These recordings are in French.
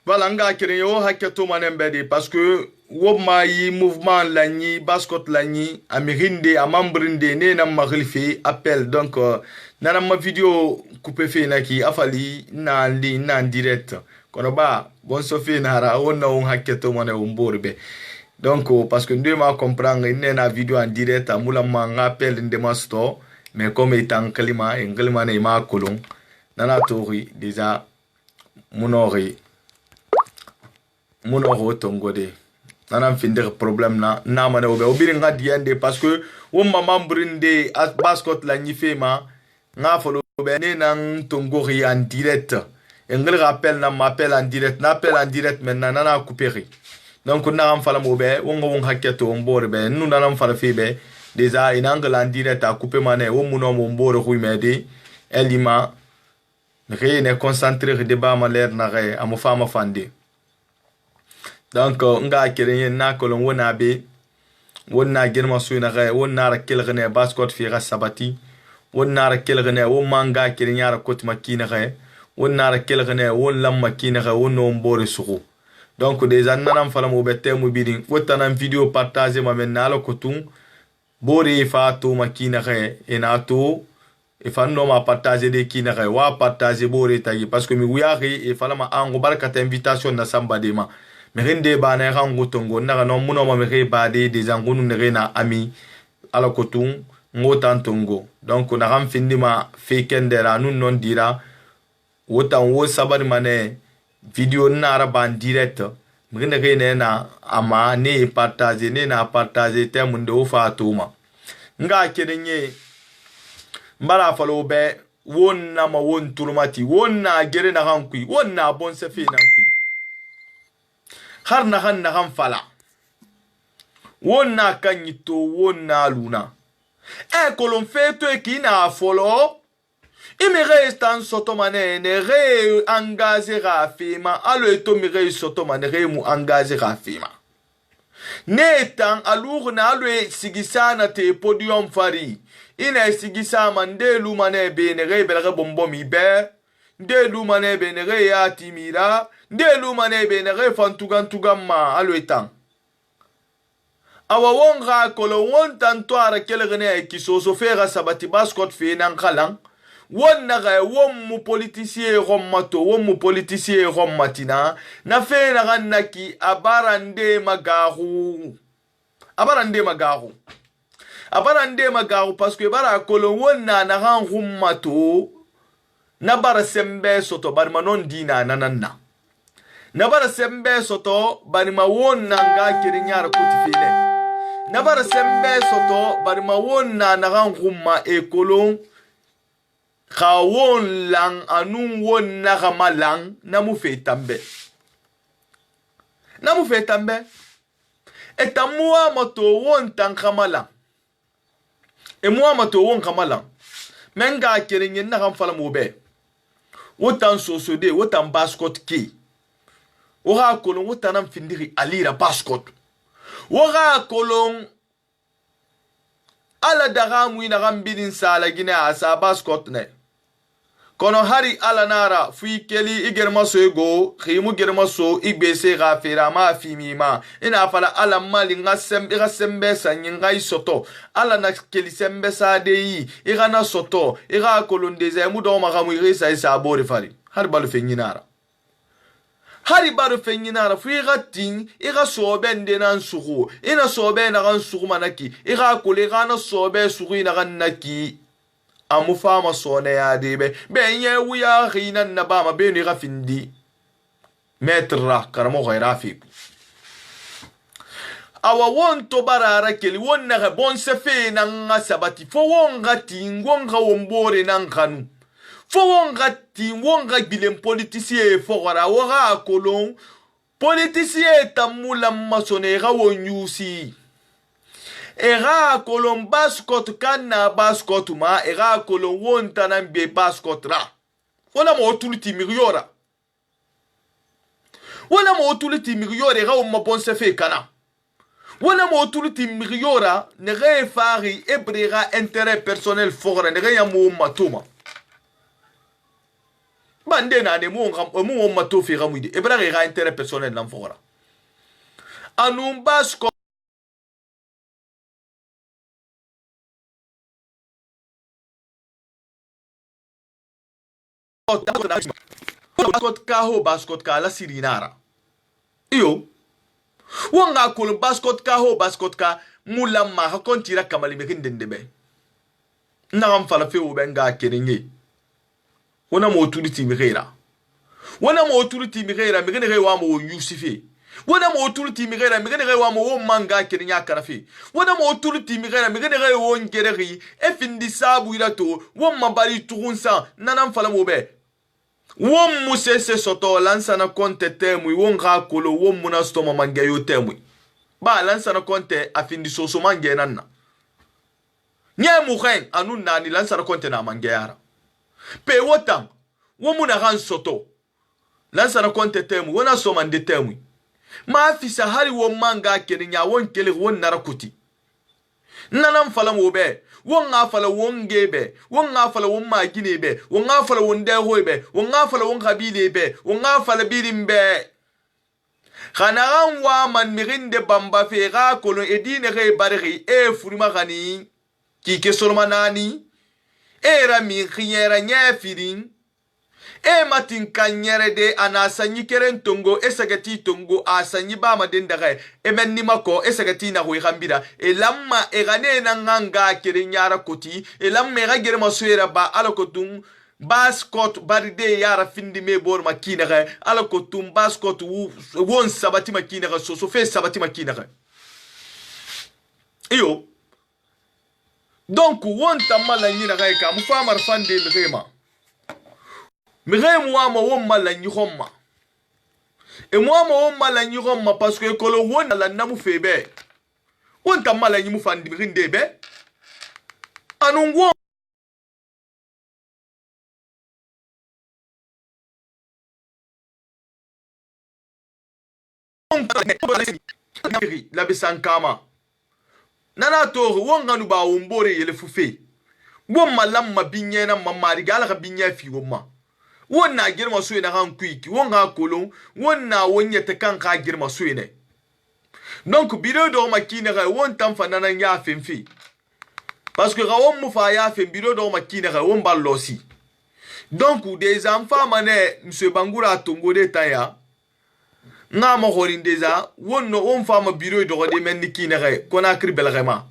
Voilà, nga kere yo haketo manembedi parce que wo mayi mouvement lagni bascot lagni amirinde amambrinde ne na maghlifi appel donc nana ma vidéo coupé fait naki afali na li na en direct kono ba bon sofi nara wonna on haketo mane on borbe donc parce que nous ma comprendre ne na vidéo en direct amula ma appel de ma store mais comme étant kalima en kalima ne ma kolon nana tori déjà monori muno tongo de nanam finder problème na mana obe obiri nga diende parce que wo mama brinde as bascot la nyifema nga folo be ne nan tongo ri en direct engel rappel na m'appel en direct na appel en direct maintenant nana couper donc na am fala mo be wongo won hakketo on bor be nu nanam fala fi be déjà in angle en direct a couper mané wo muno mo bor ru mede elima ne concentrer débat ma l'air na re amo fama fande. Donc nga kere na kolon wona be wona germa suina ga wona ra kelgne bascot fi ga sabati wona ra kelgne wo manga kere nyara kot makina ga wona ra kelgne won lam makina ga wono mbore suku donc des annanam fala mo bette mo bidin wotanam vidéo partager ma men nalo kotum bore fa to makina ga ena to e fa no ma partager de kina ga wa partager bore tagi parce que mi wiyari e fala ma ango barkata invitation na samba de ma merinde ba na rango tongo na no muno ma mere ba de des angunu ne na ami ala kotum ngotan tongo donc na ram findima fekendera nun non dira wotan wo sabar mane video na ra ban direct merinde ne na ama ne partager ne na partager te mun do fa tuma nga kedenye mbara falo be wonna ma won turmati wonna gere na hankui wonna bon se fe nan kui har na han fala wonna kanyito wonna luna e kolon feto e kina folo imi restan soto mane ne re engagé ra fima alo eto mi re soto mane re mu engagé ra fima netan alur na alo sigisana te podium fari ina sigisa mande lu mane be ne re belga bombo mi be de lu mane be ne re ya timira de lu mane be ne re fantugan tugamma alo etan awa wonga kolo won tanto ara kelgene ki so fera sabati bascot fe nan khalang won naga won mu politicien rommato won mu politicien rommatina na fe na ganaki abarande magaru parce que bara kolo won na ran rummato na bara sembe soto bar manon dina nananna na bara sembe soto bar ma won nanga kirinyara kuti fele na bara sembe soto bar ma won na ran rumma e kolon khawon lang anun won na gamalang na mu fe tambe etamua mato won tan khamala e moi mato won khamala menga kerenyen na fala mo be wotan sosode wotan bascot ki wora kolon wotanam findiri alira bascot wora kolon ala dagamu ina gambidin sala gina asa bascot ne kono hari ala nara fui keli igerma so ego khimu germa so igbese gafira ma fimi ma ina fala ala mali ngasembe sanyinga isoto ala na keli sembe sa deyi igana soto iga kolondeze mu do ma gamu irisa isa bore fali har balu fenyinara fui gatin iga sobe ndenan sugu ina sobe na gan sugu manaki iga kolega na sobe sugu ina gan naki amu fama sone ya debe benye wuya khina nabama beni gafindi metra karamo ghaira fi awa wonto barara keli wonna ga bon sefe na ngasabati fo wonga tingonga wombore nan kanu fo wonga tingonga bilem politicien fo gara waga kolon politicien tamula masone ga wonyusi era kolon bascot kana bascot ma era kolon wonta nan be bascot ra wala mo tuliti miriora era o ma bon se fe kana wala mo tuliti miriora ne re fari ebrera intérêt personnel fora ne re ya mo matuma bande na ne mu ma to fi gamuide e bra ga intérêt personnel nan fora anum basko baskot ka la sirinara iyo wonga kul baskot ka mulamma ha kontira kamali mekin dendebe nagam fala fe ubenga keringe wona mo turiti migera migene re wa mo yusufi wona mo turiti migera migene re wa mo wo manga kerinya karafi wona mo turiti migera migene re wo ngereri e findi sabu irato wo mabari tugunsa nanam fala mo be won musese soto lansana konte temui won ga kolo won muna stoma mangeyo temui ba lansana konte afindi soso mange nanna nye mu khen anun nani lansana konte na mangeyara pe wotam won muna gan soto lansana konte temui wona soma nde temui ma fisa hari won manga kenya won kele won narakuti nanam fala mo be won nga fala won gebe won nga fala won magine be won nga fala won deho be won nga fala won kabile be won nga fala birimbe khanaran wa man mirinde bamba fe ga kolo edine re barri e furima gani ki ke solmanani e rami khiyera nyafirin e matin kanyere de anasanyi keren tongo esagati tongo asanyi ba maden daga e menni mako esagati na hui khambira e lamma e gane na nganga keren yara koti e lamma e gagere masuera ba alakotum baskot baride yara findi me bor makina ga alakotum baskot won sabati makina ga so fe sabati makina ga iyo donc won tamala nyina ga ka mu famar fande mrema Mire moi won mala nyihomma e moi won mala nyihomma parce que kolo won la namu febe won ta mala nyimu fandi rinde be anungo la besankama nana to won nganu ba wombore yele fufe won malam mabinye na mamari gala ka binya fi womma won na girma so ina kan kwiki won ga kolon won na wonya ta kan ka girma so ina donc biro do makina ga won tan fanana ya fenfi parce que ga won mu fa ya fen biro do makina ga won ballosi donc des enfants mané monsieur Bangura tongo de taya na mo horin déjà won no on fa ma biro do de men kina ga kona kri belgama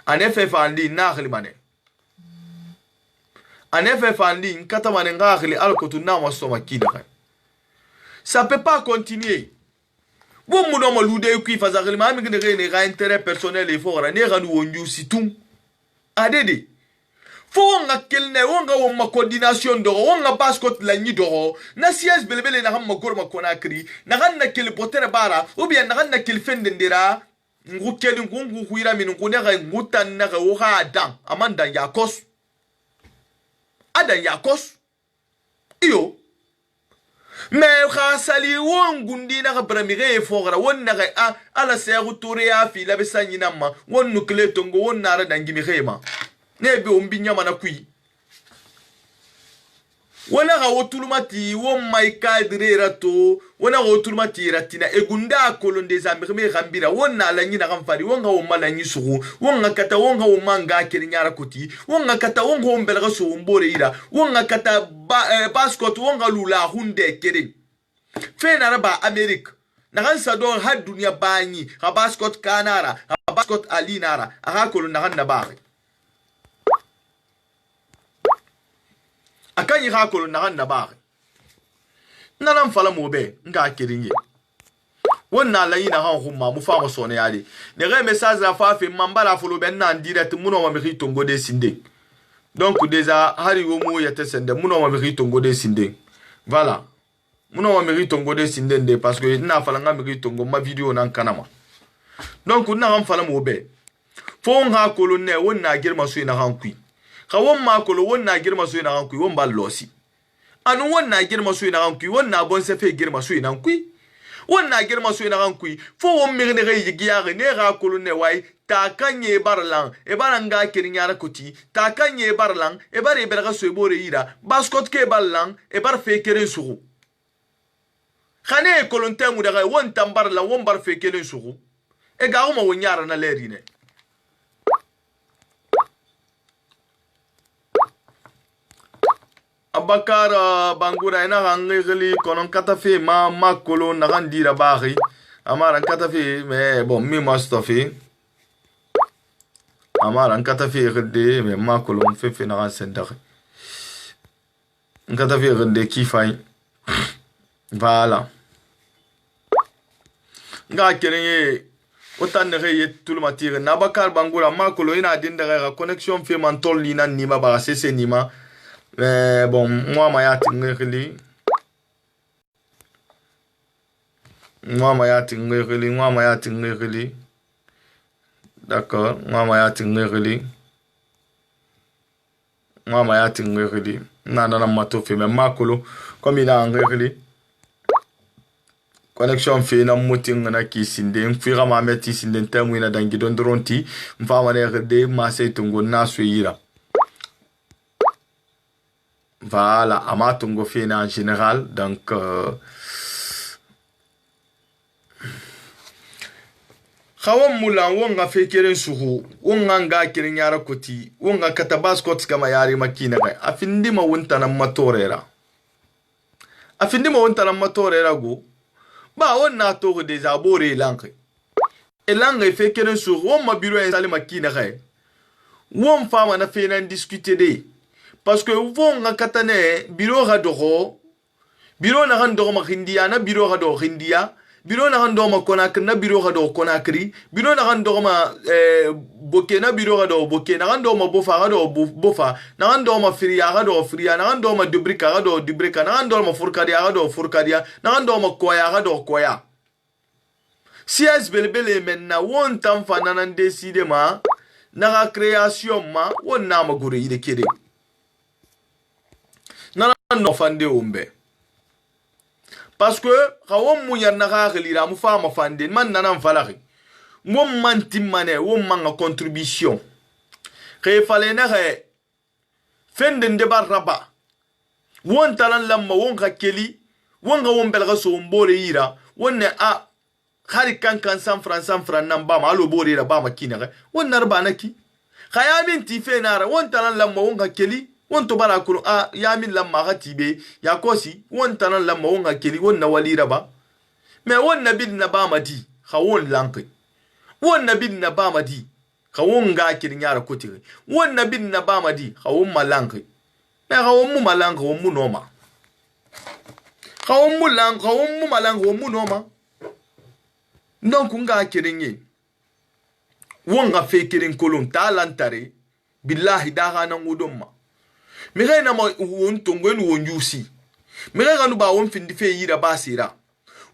en effet fa ndi na khli mané en effet fandi nkata manenga khili alkotu na wasoma kida ça peut pas continuer bon mu no malude ku fa zakhili ma mi ngene ga intérêt personnel et fort ne ga nu wonju situm adede fo nga kelne wonga won ma coordination do wonga baskot la nyi do na siège belebele na hamma gorma konakri na ganna kel botere bara ou bien na ganna kel fendendera ngu kel ngu huira min ngu ne ga ngutan na ga wo ha dan amanda yakos adan yakos iyo me khasali won gundi na bramire fogra won na ala seru turia fi la besanyi namma won nukle tongo won nara dangi mi khema ne be on binya mana kui wona ga wotulumati won mai kadre rato wona ga wotulumati ratina e gunda kolonde zambe me gambira won na la nyina gamfari won ga won mala nyi sugu won ga kata won ga won manga kiri nyara kuti won ga kata won go mbelga so mbore ira won ga kata baskot won ga lula hunde kiri fe na raba america na gan sador had dunia bani ga baskot kanara ga baskot alinara aga kolon na gan na bare akanyi ha kolo na na bare nana mfala mobe nga kirinye wonna la yina ha humma mu fama sone yade ne re message la fa fe mambala folo ben na direct muno ma mi tongo de sinde donc déjà hari wo mo yete sende muno ma mi tongo de sinde voilà muno ma mi tongo de sinde de parce que na fala nga mi tongo ma video nan kanama donc na mfala mobe fo nga kolo ne wonna girma so ina han kui kawon ma kolo wonna girma so ina hankui won ba losi anu wonna girma so ina hankui wonna bon se fe girma so ina hankui wonna germa so ina kan kui fo won mi ne ga yigiya ne ga kolon ne wai ta kanye barlan e baranga kirinyara kuti ta kanye barlan e bare berga so bore ira baskot ke barlan e bar fe keren sugu khane kolon temu daga won tambar la won bar fe keren sugu e ga uma wonyara na leri ne Abakar bangura ina hangeli konon katafe ma kolon na gandira bari amara katafe mais bon mi mastofi amara katafe rede mais ma kolon fe na sendare katafe rede kifai voilà nga kenye otan ne ye tout le matin na bakar bangura ma kolon ina dinda connexion fe mantol lina nima ba cc nima. Mais bon, moi, ma tingeli. D'accord, moi, ma tingeli. Nana mato fait mais makolo comme il a engagé. Connexion fait na muting na ki sinde, fira ma meti sinde temu ina dangi don dronti, mfa wane rede ma se tungo na suira. Voilà, Amatungo fait en général, donc Khawam mulan wonga fe keren suhu wonga nga keren yara koti wonga katabas kot kama yari makina kai afindi ma wonta na matorera go ba wonna to de zabore lanke e langue fe keren suhu won ma biro en sali makina kai won fama na fe nan discuter de parce que vous nga katane biro ga dogo biro na gando ma hindia na biro ga do hindia biro na gando ma konakri na biro ga do konakri biro na gando ma boke na biro ga do boke na gando ma bofa ga do bofa na gando ma fria ga do fria na gando ma dubrika ga do dubrika na gando ma furkadia ga do furkadia na gando ma koya ga do koya sias belbele menna won tam fa nanan décider ma na création ma won na ma gure ide kede no fande umbe parce que xawon mu yarna ga xelira mu fama fande man nanan falaxi mom man timmane won man contribution xe fale na xe fende de baraba won talan lamma won ga keli won ga won belga so mbore yira won ne a khari kan san fran nan ba ma lo bore ra ba makina ga won narba naki khayamin ti fe nara won talan lamma won ga keli won to bara kuru a ya min lamma ga tibe ya kosi won tanan lamma won ga keli won na walira ba me won nabil na ba madi khawon lanki won nabil na ba madi khawon ga kirin yara kotire won nabil na ba madi khawon malanki me khawon mu malanki won mu noma khawon mu malanki won mu noma donc nga kirin yi won ga fe kirin kolum talantare billahi da ga nan udumma mi ga na mo won tongo ni won yusi mi ga nu ba won findi fe yira basira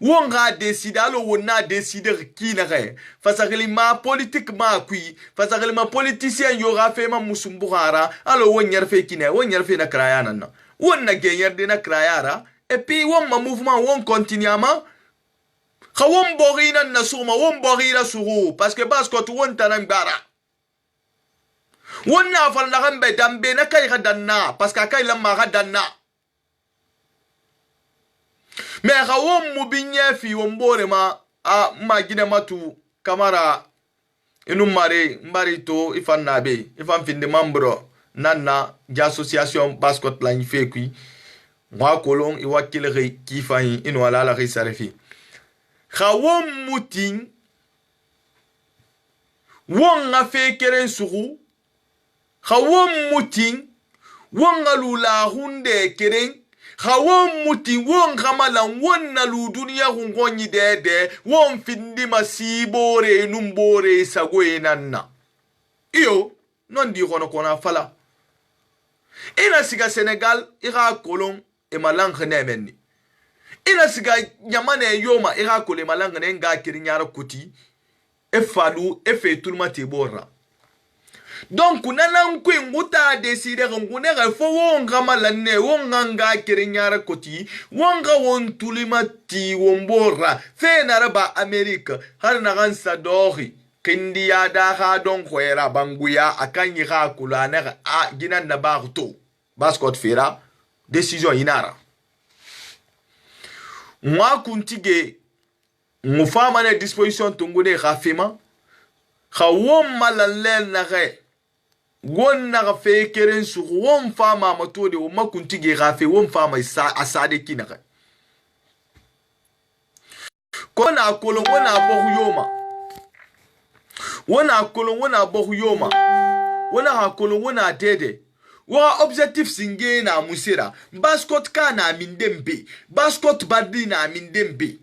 won ga décider alo won na décider ki na ga fasakali ma politique ma kui fasakali ma politicien yo ga fe ma musumbuhara alo won yar fe kine won yar fe na krayana na won na genyer de na krayara et puis won ma mouvement won continuellement khawon borina na suma won borira suru parce que basko to won tanan bara wonna fal na gambe dambe na kay gadanna parce que kay lamma gadanna me khawon mu binye fi wombore ma a magine matu kamara inu mare mbari to ifanna be ifan finde membro nanna di association basket la fait qui wa kolon i wakile re kifai inu ala la risarifi khawon mutin won nga fe keren suru khawon mutin won alula hunde keren khawon mutin won kamalan won nalu duniya hungonyi dede won findi masibore numbore sagoye nanna iyo non di kono kona fala ina siga Senegal ira kolon e malang nemenni ina siga nyamane yoma ira kole malang ne nga kirinyara kuti e falu e fe tulma te borra donc nanan ku nguta décider ngune ga fo wonga malanne wonga nga kerenyara koti wonga won tulimati wombora fe naraba america har na gansa dohi kindiya da ha don kwera banguya akan yi ha kulana a ginan na barto baskot fera décision inara mwa kuntige mufama na disposition tungune khafima khawom malanle na re won na fe keren su won fama matode o makuntige khafe won fama asade kinaka kona kolon wona bohu yoma wona kolon wona bohu yoma wona ha kolon wona dede wa objectif singe na musira baskot kana mindembe baskot baddi na mindembe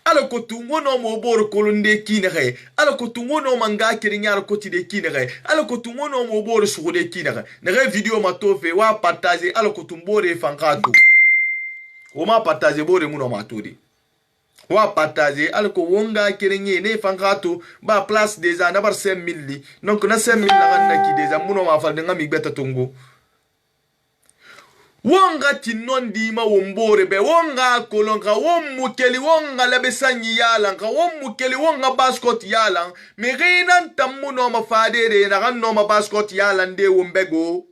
ala ko tungo no mo bor kolonde kinere ala ko tungo no manga kirinyar ko tide kinere ala ko tungo no mo bor sugude kinere ne video matofe wa partager ala ko tumbore fankato o ma partager bore muno maturi wa partager ala ko wonga kirinye ne fankato ba place des ans nabar 5000 li donc na 5000 la ganna ki des ans muno ma fal de ngami beta tungo wonga tinon dima wombore be wonga kolonga wommukeli wonga labesanyi yalan ka wommukeli wonga baskot yalan me reinan tammu no ma fadere na kan no ma baskot yalan de wombego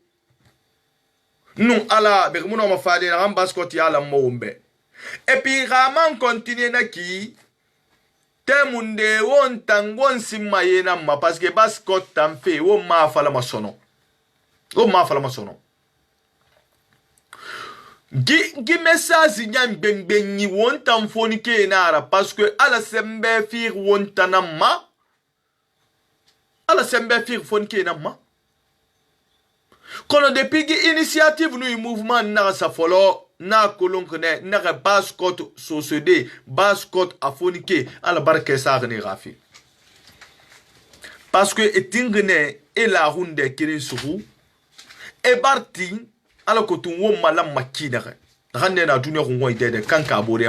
nun ala be muno ma fadere na kan baskot yalan mo wombe et puis raman continue na ki temunde won tangon simaye na ma parce que baskot tamfe wo ma fala masono gi message nyam ben ni won tan foni ke nara parce que ala sembe fir won tanamma ala sembe fir foni ke namma kono depuis gi initiative nu mouvement na sa folo na kolonkne na baskot société baskot afoni ke ala barke sa ni rafi parce que etingne e la hunde kirin suhu e barti ala ko tun won malam makina hande na duniya ko ngoy dede kanka abore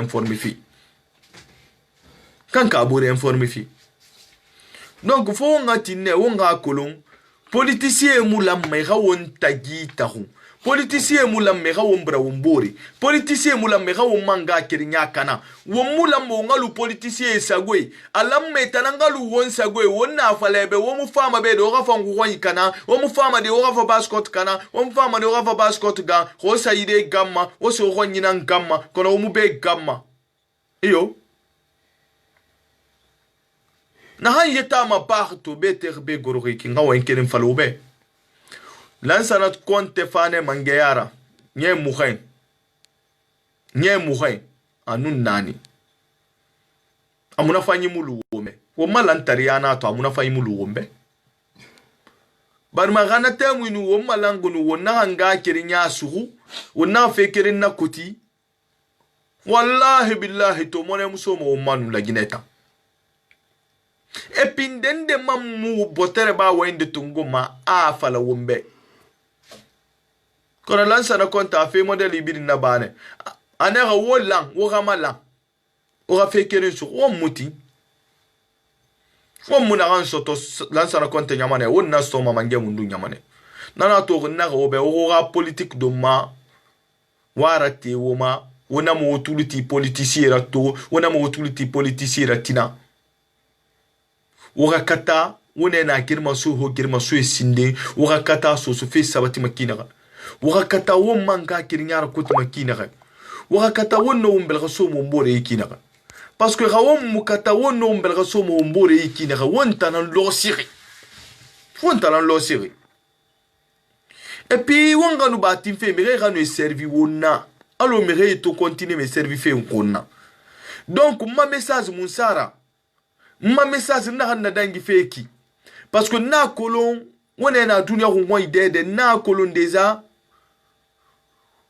informe fi donc fo ngati ne wonga kolon politicien mulam me gawon tagi tahu politicien mulam me gawon bra wombori politicien mulam me gawon manga kirinya kana won mulam mo ngalu politicien sagwe alam me tanangalu won sagwe won na falebe won mu fama be do gafa ngwon kana won mu fama de wo gafa baskot kana won mu fama de wo gafa baskot ga ho sayide gamma wo so gonyina gamma kono mu be gamma iyo na han yeta ma parto be terbe gorori ki ngawa enkelin falobe lansanat konte fane mangeyara nye muhain anun nani amuna fanyi mulu wome wo malantari yana to amuna fanyi mulu wombe bar magana temwinu wo malangunu wonna hanga kirinya suhu wonna fekirin na kuti wallahi billahi to mone musomo wo manu la gineta epindende mamu botere ba wende tunguma a fala wombe kono lansa na konta fe model ibiri na bane anera wo lang wo gamala o ga fekere su wo muti wo muna ran soto lansa na konta nyamane wo na stoma mange mundu nyamane nana to na go be o ga politique do ma warate wo ma wona mo tuliti politicien ra to wona mo tuliti politicien ra tina wakata wone na girma su esinde wakata so fe sabati makina wakata wo manga kirinyara kuti makina wakata wonno umbelga so mo mbore ikina parce que rawon mukata wonno umbelga so mo mbore ikina wonta nan lo siri et puis wonga nu batim fe mere ga nu servi wonna alo mere to continuer me servi fe wonna donc ma message mun sara ma message na hanna dangi feki parce que na kolon wona na dunia ko ngoy dede na kolon déjà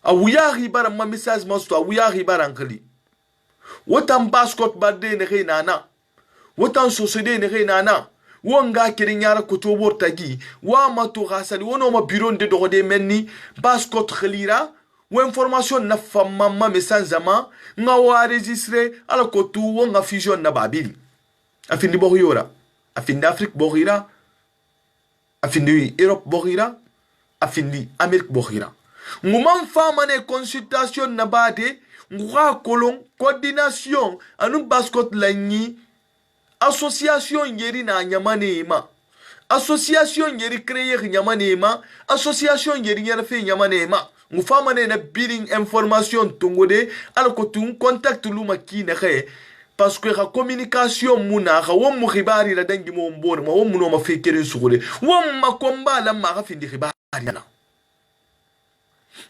awuya ribara ma message masto awuya ribara ngli wotan baskot badde ne reinana wotan société ne reinana wonga kirinyara ko to bortagi wa mato hasali wono ma bureau de dogode menni baskot khlira ou information na famma ma message zama nga wa enregistrer ala ko tu wonga fusion na babil afindi bohiyora afindi Afrique bohira afindi Europe bogira afindi Amerique bogira nguman fama ne consultation na bade ngwa kolon coordination anu baskot lanyi association yeri na nyamane ma association yeri créer nyamane ma association yeri yarfe nyamane ma ngufama ne na bidding information tungode alko tun contact luma kine khe parce que la communication muna ha won mu khibari la dangi mo mbor ma won mu no ma fekere sugule won ma komba la ma ha findi khibari na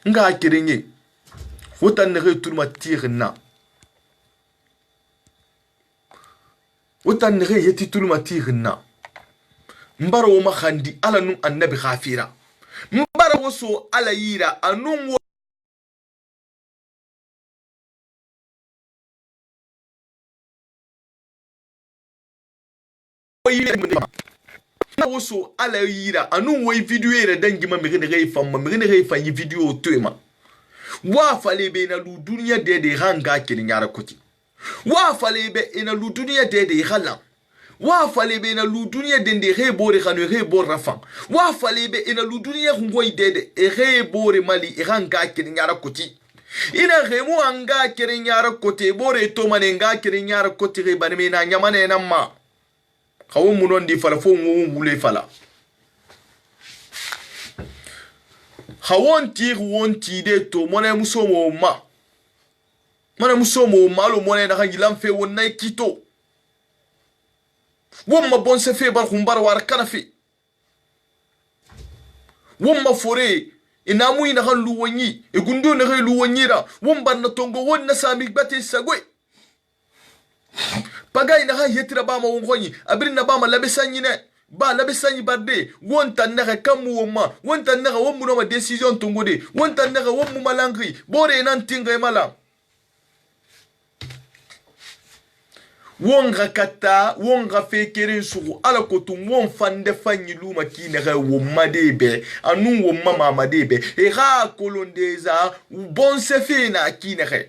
nga kirenye wotan ne turma tirna wotan ne yeti turma tirna mbara wo ma khandi ala nun annabi khafira mbara woso ala yira anun na woso ala yira anu wo video ere dangi ma mege ne fam ma mege ne fa yi video to ma wa fale be na lu duniya de hanga kin nyara kuti wa fale be ina lu duniya de halam wa fale be ina lu duniya de he bore khanu he bor rafan wa fale be ina lu duniya ngoy de he bore mali hanga kin nyara kuti ina hemu anga kin nyara kuti bore to mane nga kin nyara kuti he banme na nyamane na ma khawon munon di fala fo wule fala khawon tir won ti de to mona musomo ma lo mona na gilam fe won nay kito won ma bon se fe bar khumbar war kana fe won ma fore ina mu ina lu wonyi e gundo na lu wonyira won bar na tongo won na sami bate sagwe pagay na yetira ba ma wonyi abrin na ba ma labesanyi ne ba labesanyi barde wonta na kamu woma wonta na womu no ma decision tungode wonta na womu malangri bore nan tinga mala wonga kata wonga fekere sugu ala kotum won fande fanyi luma kine ga womma debe anu womma mama debe e ga kolondeza bon se fina kine ga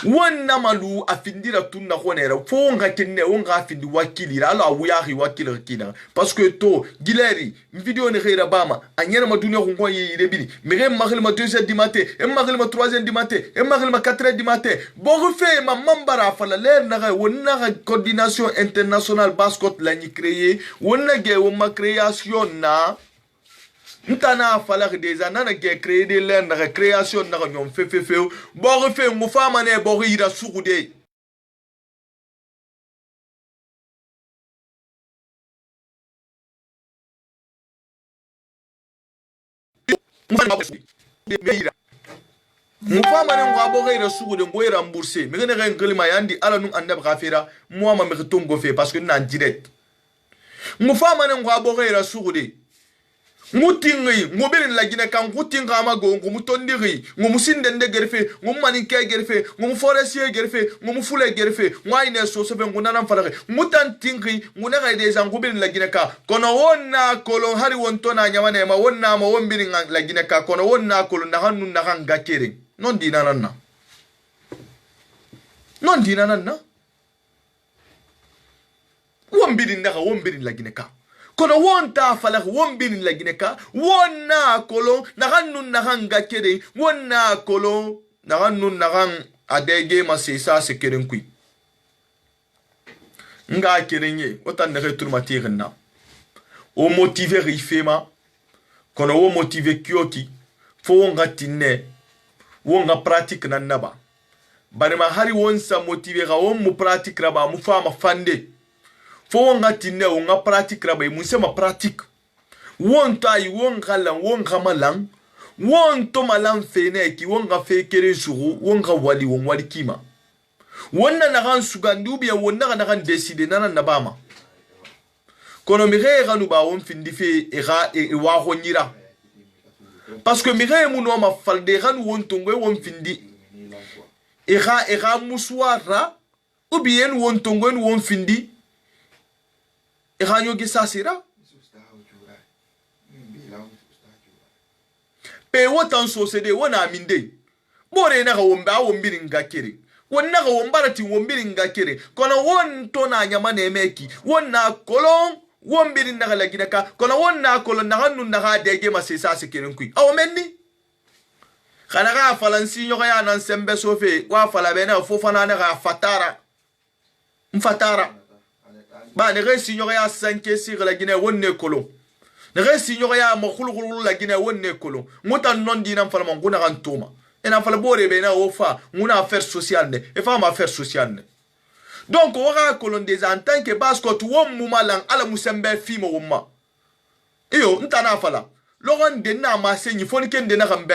wonna malu afindira tunna khonera fo nga kinne wonga afindi wakilira ala wuyahi wakilira kina parce que to gileri video ne khira bama anyana ma dunya ko yi rebili mire makhil ma 2h du matin e makhil ma 3h du matin e makhil ma 4h du matin bo fe ma mambara fala leer na wonna coordination internationale basket la ni créer wonna ge wonna création na ntana falak déjà nana ke créer de l'air na création na ñom fe bo fe mu fama ne bo ira sugude mu fama ne ngwa bo ira sugude ngo ira rembourser me ne ngeli ma yandi ala nu andab khafira moi ma me tongo fe parce que na direct mu fama ne ngwa bo ira sugude ngutingi ngubirin lagine kan ngutinga amago ngumutondiri ngumusindende gerfe ngumaninke gerfe ngumforesier gerfe ngumufule gerfe ngwaine sosobe ngunana mfalare ngutantingi ngunaga deja ngubirin lagine ka kono wonna kolon hari wontona nyamane ma wonna ma wombirin lagine ka kono wonna kolon na hanu na hanga kere non dinanana wombirin lagine ka kono wonta falak wombin lagineka wonna kolon naganun naganga kere wonna kolon naganun nagan adege masisa sekeren kui nga kerenye otan ne returmatir na o motiver ifema kono o motiver kyoki fo nga tinne wonga pratique na naba barima hari wonsa motiver ga won mu pratique raba mu fama fande fo nga tinne wonga pratique raba munse ma pratique wonta yi wonga lan wonga malan wonto malan fene ki wonga fekere suru wonga wali kima wonna na kan sugandi bien wonna na kan décider nana nabama kono mi ga nu ba won findi fe e wa honyira parce que mi ga mu no ma falde kan won tongo won findi e ga muswara ou bien won tongo won findi e ga nyogi sasira pe wotan sosede wona aminde bore na ga womba wombirin gakere wonna ga wombara ti wombirin gakere kono won to na nyama na emeki wonna kolon won birin na la gine ka kono won na kolon na hannun na ha dege ma se sa se kirin kui aw menni kana ga falansi nyoga ya nan sembe sofe wa fala be na fo fana na ga fatara ba ne ga si nyoga ya sanke si la gine won ne kolon ne ga si nyoga ya ma khulu la gine won ne kolon mutan non dinam fala man guna kan toma ena fala bore be na o fa nguna affaire sociale ne e fa ma affaire sociale ne donc on va kolon des en tant que basket won mu malan ala musembe fimo wumma iyo ntana fala logon de na ma senyi foni ken de na gambe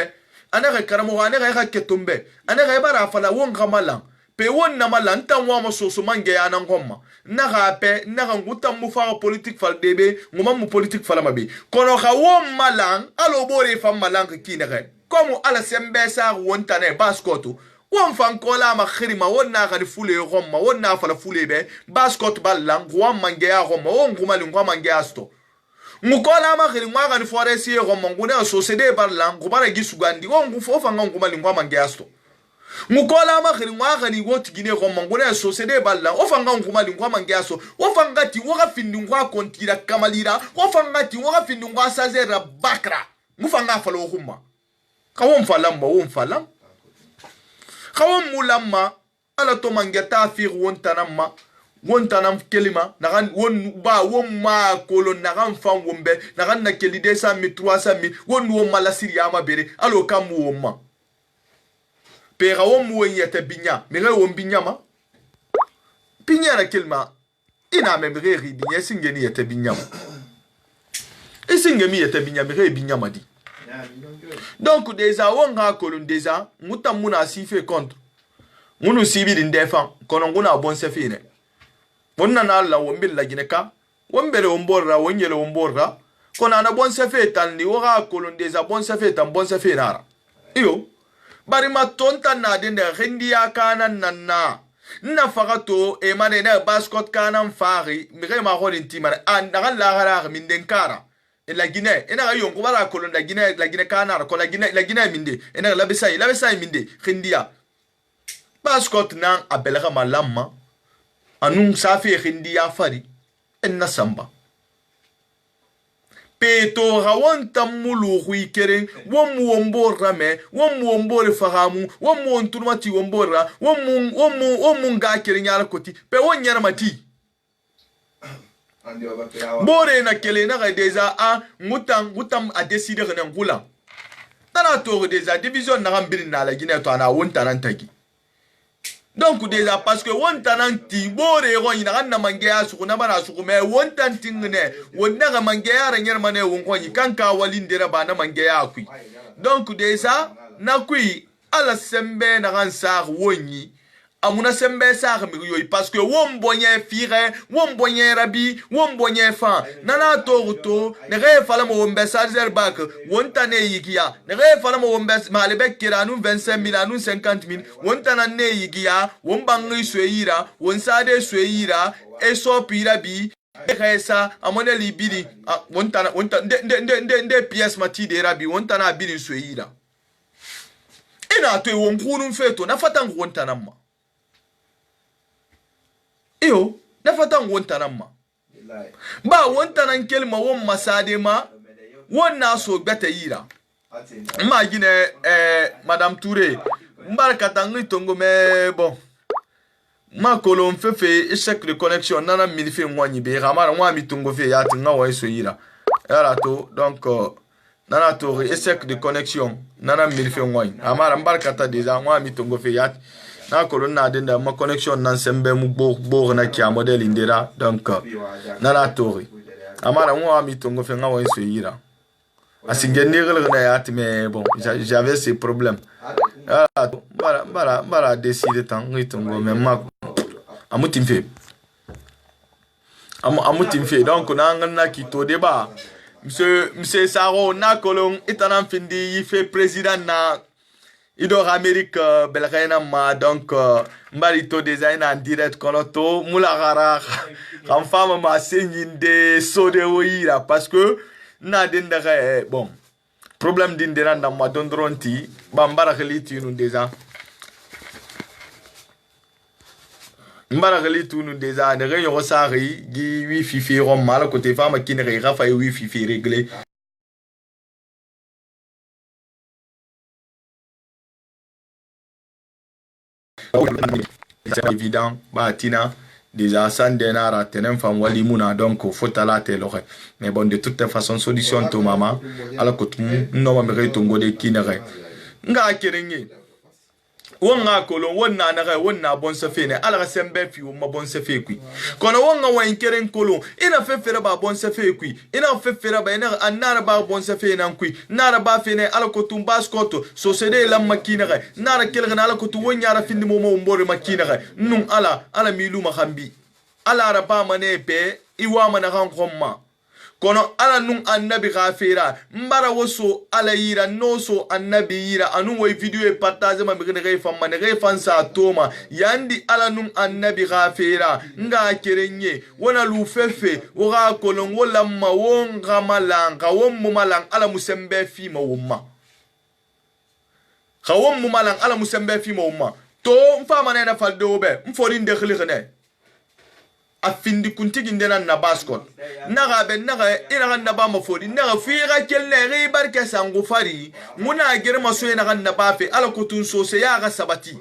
anaka karamo anaka ka ketumbe anaka bara fala won kamalan pe won na malan tan wa mo soso mange anan gomma na ga pe na ga ngutam mu fa politique fal debe ngoma mu politique fala mabe kono ka won malan alo bore fam malan ki na ga comme ala sembe sa won tane basket won fan kola ma khirima won na ga fule gomma won na fala fule be basket ballan won mange ya gomma won nguma ngwa mange asto mukola ma khiri ngwa ga foresi gomma ngune société ballan ngubara gisugandi won ngufo fa ngwa ngwa mange asto mukola ma khiri ngwa ga ni woti gine gomma ngune société ballan o fa ngwa mange asto o fa ngati wo ga findi ngwa kontira kamalira o fa ngati wo ga findi ngwa sazera bakra mufa nga fala humma kawon falam ba won falam kawon mulamma ala to mangeta fi won tanam kelima nagan won ba won ma kolon nagan fan wombe nagan na keli 200,000 300,000 won mala siriya ma bere alo kam womma pe kawon won yete binya me re won binya ma binya na kelma ina me re ri binya singeni yete binya e singemi yete binya me re binya ma di donc déjà on ga kolon déjà mutam muna sife contre munu sibi din defan kono nguna bon sefine wonna na la wombil la gineka wombere womborra wonyele womborra kono na bon sefe tan ni waga kolon déjà bon sefe tan bon sefe nara iyo bari ma tonta na den de rendiya kanan nanna na fagato e mane na basket kanan fari mire ma holin timar an daga la gara min den kara la Guinée ena yo ko bala kolon la Guinée kana ko la Guinée minde ena la besay minde khindia basket nan abelga malamma anun safi khindia fari enna samba peto rawon tamulu huikere womu wombora me womu wombore fagamu womu onturmati wombora womu ngakere nyala koti pe wonyara mati bore na kele na déjà a ngutam a décider na ngula tana to déjà division na gambiri na la Guinée to ana wonta nan tagi donc déjà parce que wonta nan ti bore ro ina na mangeya su na bana su me wonta tingne wonna ga mangeya ran yar mane won ko yi kanka walindira ba na mangeya kui donc déjà na kui ala sembe na gan sa wonyi amuna sembe sa mi yoy parce que won bonye fire won bonye rabi won bonye fa nana to ne re fala mo won besazer bak won tane yigiya ne re fala mo won bes malebe kiranu 25,000 anu 50,000 won tanane yigiya won bangi suira won sade suira e so pirabi esa amone libiri won tana de pièce mati de rabi won tana biri suira ina to won kunun feto na fatan won tanamma iyo na fatan wontanan ma ba wontanan kelma won masade ma won na so gbata yira ma gine madame Touré mbaraka ngi tongo me bon ma kolon fefe échec de connexion nana mi fe ngwani be ramara ngwa mi tongo fe ya tinga wa so yira yara to donc nana to échec de connexion nana mi fe ngwani amara mbaraka ta déjà ngwa mi tongo fe ya na kolon na denda ma connexion nan sembe mu bo na kia model indera donc na la tori amara mo mi tongo fe ngawo so yira asingenire na yati mais bon j'avais ces problèmes bara décider tant ngitongo mais ma amutim fe donc na ngana ki to débat monsieur Saro na kolon itanan findi il fait président na idor Amérique belgena ma donc mbarito design en direct konoto mulagara kam fama ma senyinde sode woira parce que na denda bon problème dindera na ma dondronti bambara khaliti nu déjà mbara gali tunu déjà ne re yo sari gi wi fifi rom mala côté fama kin re rafa wi fifi réglé c'est évident ba tina déjà sans denara tenen fam wali muna donc faut tala te lore mais bon de toute façon solution to mama ala ko tum no ma me to ngode kinere nga kerenye wonga kolon wonna na ga wonna bon sa fe ne ala sembe fi wo ma bon sa fe kui kono wonga wa inkeren kolon ina fe fere ba bon sa fe kui ina fe fere ba ina anara ba bon sa fe nan kui nara ba fe ne ala ko tum baskoto so sede lam makina ga nara kelga ala ko tu wonya ra findi mo mo mbore makina ga num ala milu ma khambi ala raba mane be iwa mana kan khomma kono ala nun annabi ghafira mbara woso ala yira noso annabi yira anu way video e partage ma bigene refan sa toma yandi ala nun annabi ghafira nga kerenye wona lu fefe wora kolon wala ma wonga malanga wommu malang ala musembe fi ma wumma khawommu malang ala musembe fi ma wumma to mfama na faldo be mfori ndekhli khne afindi kuntigi ndena na baskot naga ben naga ina na ba mafodi naga fiira kelle ri barke sangu fari muna girma so ina na ba fe ala kutun so se ya ga sabati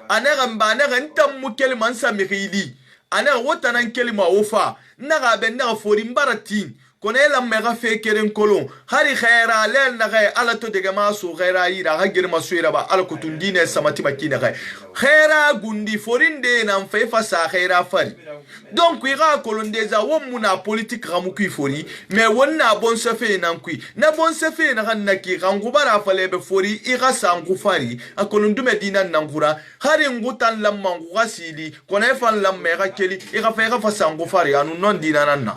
anaga mba naga ntam mu kelman samiri anaga wotanan kelma ofa naga ben naga fori mbaratin konela mega fe keren kolon hari khaira lel naga ala to dega maso khaira ira ha girma so ira ba ala kutun dine samati makina ga khaira gundi forinde nan fe fa sa khaira fari donc ira kolondeza womuna politique ramuki fori mais wonna bon se fe nan kui na bon se fe na kanaki rangubara fale be fori ira sangu fari akolondume dinan nangura hari ngutan lamma ngurasili kona fan lamme ga keli ira fa sangu fari anu non dinananna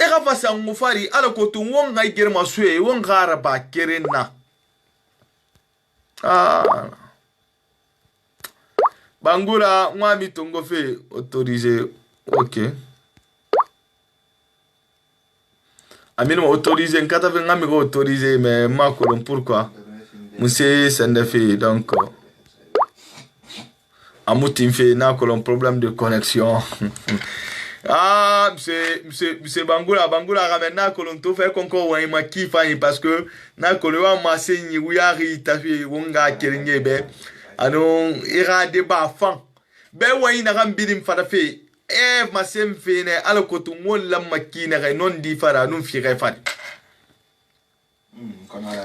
ira fa sangu fari ala ko tun wonga girma suye wonga raba kerenna Bangura, moi, mi tongo fait autorisé. Ok. Amine m'a autorisé. En cas d'avant, m'a autorisé, mais ma colonne, pourquoi? Monsieur, c'est un fait. Donc, Amoutim fait, n'a colonne problème de connexion. Ah, c'est Bangura, ramène na colonne, tout fait concours, ouais, m'a kiffé parce que na colonne, m'a saigné, oui, ari, t'as fait, wonga, kéringé, ben. Anon ira deba fan be wayina gam bidim fada fe ma sem fe ne ala ko to wala makina ga non di fara non fi ga fadi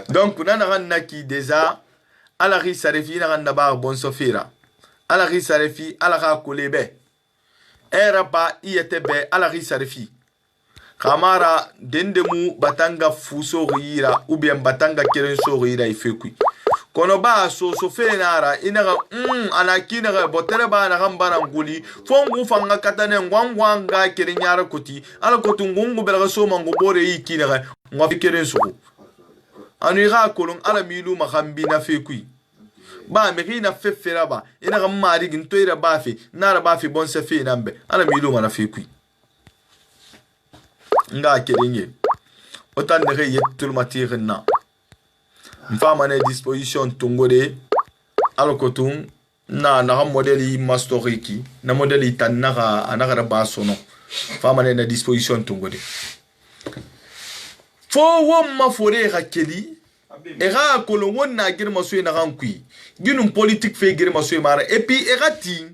donc nana ganna ki déjà ala ri sarefi na ganna ba bon sofira ala ri sarefi ala ga kolebe era ba iyete be ala ri sarefi kamara dendemu batanga fuso rira ou bien batanga keren so rira ifekui kono ba so fe nara inaga anakina ga botere ba na gambara nguli fongu fanga katane ngwangwanga kirinyara kuti ala kotu ngungu belaga so mangu bore yikina ga ngwa keren so anu ga kolon ala milu makambi na fe kui ba me na fe fera ba inaga mari gintoira ba fe nara ba fe bon se fe nambe ala milu mana fe kui nga kirinye otan ne ga yetul matirna mfama na disposition tungode alokotun na modeli mastoriki na modeli tanaka anaka basono fama na disposition tungode fo womma fore hakeli era kolongon na girma so na rankui ginum politique fe girma so mara et puis erati